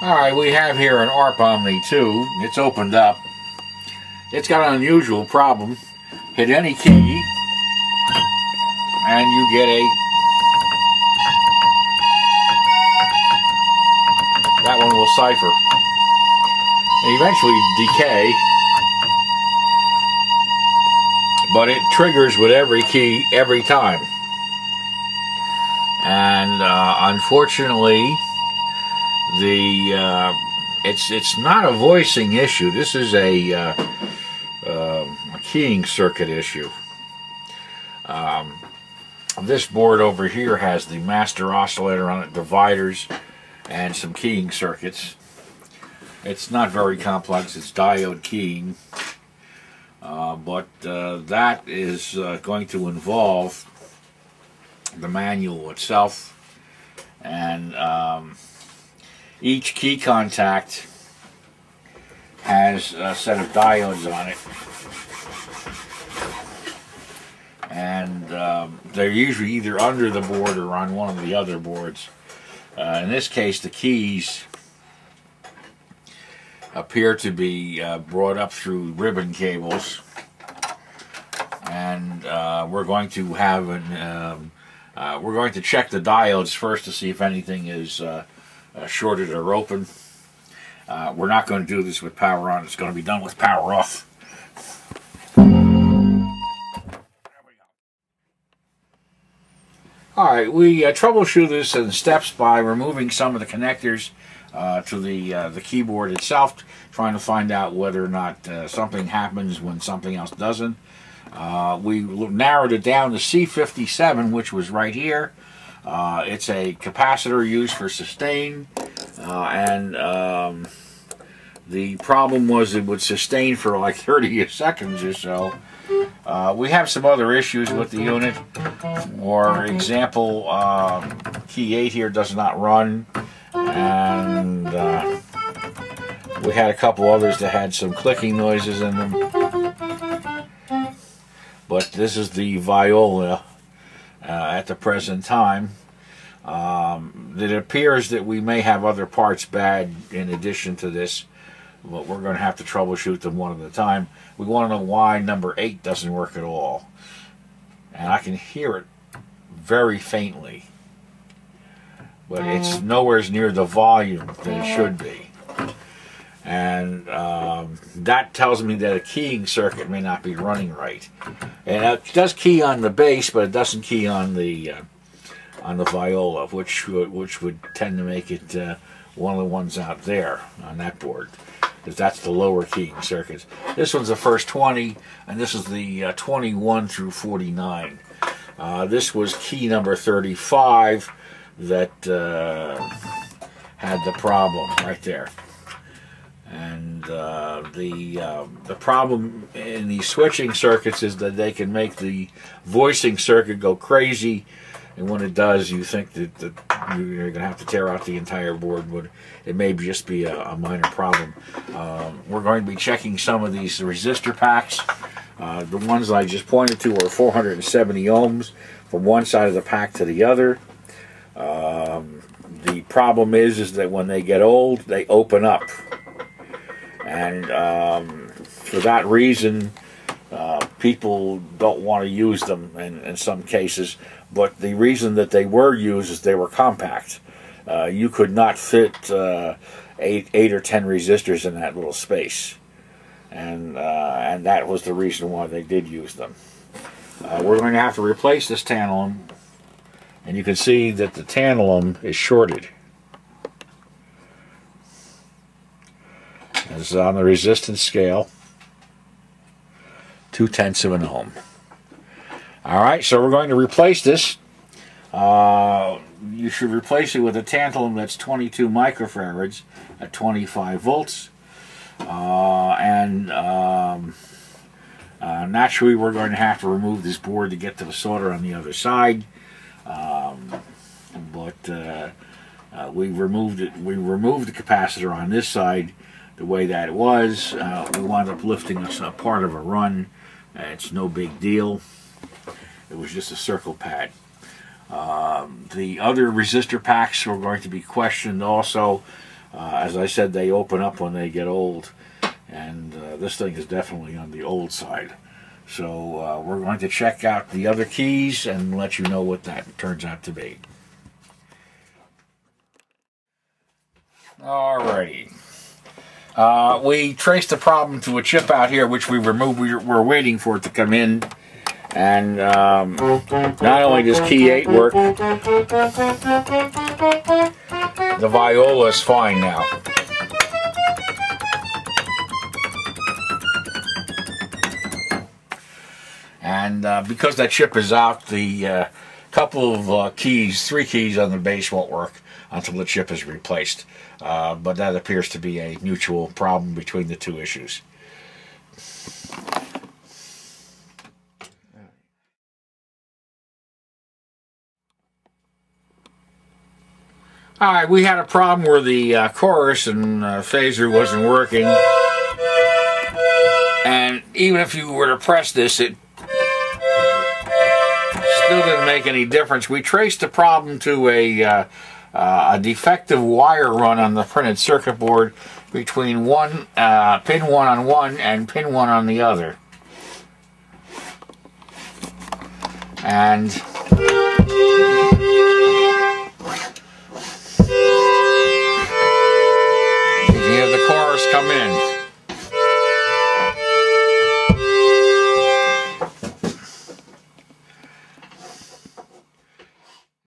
Alright, we have here an Arp Omni 2. It's opened up. It's got an unusual problem. Hit any key and you get that one will cipher and eventually decay, but it triggers with every key every time. And unfortunately, it's not a voicing issue. This is a keying circuit issue. This board over here has the master oscillator on it, dividers, and some keying circuits. It's not very complex. It's diode keying, but that is going to involve the manual itself, and each key contact has a set of diodes on it, and they're usually either under the board or on one of the other boards. In this case, the keys appear to be brought up through ribbon cables, and we're going to have we're going to check the diodes first to see if anything is shorted or open. We're not going to do this with power on. It's going to be done with power off. Alright, we troubleshoot this in steps by removing some of the connectors to the keyboard itself, trying to find out whether or not something happens when something else doesn't. We narrowed it down to C57, which was right here. It's a capacitor used for sustain, and the problem was it would sustain for like 30 seconds or so. We have some other issues with the unit. For example, key 8 here does not run, and we had a couple others that had some clicking noises in them. But this is the viola at the present time. It appears that we may have other parts bad in addition to this, but we're going to have to troubleshoot them one at a time. We want to know why number 8 doesn't work at all. And I can hear it very faintly, but it's nowhere near the volume that it should be. And that tells me that a keying circuit may not be running right. And it does key on the bass, but it doesn't key on the viola, which would tend to make it one of the ones out there on that board, because that's the lower keying circuits. This one's the first 20, and this is the 21 through 49. This was key number 35 that had the problem right there. And the problem in these switching circuits is that they can make the voicing circuit go crazy, and when it does, you think that you're going to have to tear out the entire board, but it may just be a minor problem. We're going to be checking some of these resistor packs. The ones I just pointed to are 470 ohms from one side of the pack to the other. The problem is that when they get old, they open up. And for that reason, people don't want to use them in some cases. But the reason that they were used is they were compact. You could not fit 8 or 10 resistors in that little space. And that was the reason why they did use them. We're going to have to replace this tantalum. And you can see that the tantalum is shorted. It's on the resistance scale, 0.2 of an ohm. Alright, so we're going to replace this. You should replace it with a tantalum that's 22 microfarads at 25 volts. Naturally, we're going to have to remove this board to get to the solder on the other side. We removed it. We removed the capacitor on this side the way that it was. We wound up lifting a part of a run. It's no big deal. It was just a circle pad. The other resistor packs are going to be questioned also. As I said, they open up when they get old, and this thing is definitely on the old side. So we're going to check out the other keys and let you know what that turns out to be. Alrighty. We traced the problem to a chip out here, which we removed. We're waiting for it to come in. And not only does key 8 work, the viola is fine now. And because that chip is out, the couple of keys, 3 keys on the bass won't work until the chip is replaced. But that appears to be a mutual problem between the two issues. Alright, we had a problem where the chorus and phaser wasn't working. And even if you were to press this, it still didn't make any difference. We traced the problem to a defective wire run on the printed circuit board between pin 1 on one and pin 1 on the other. And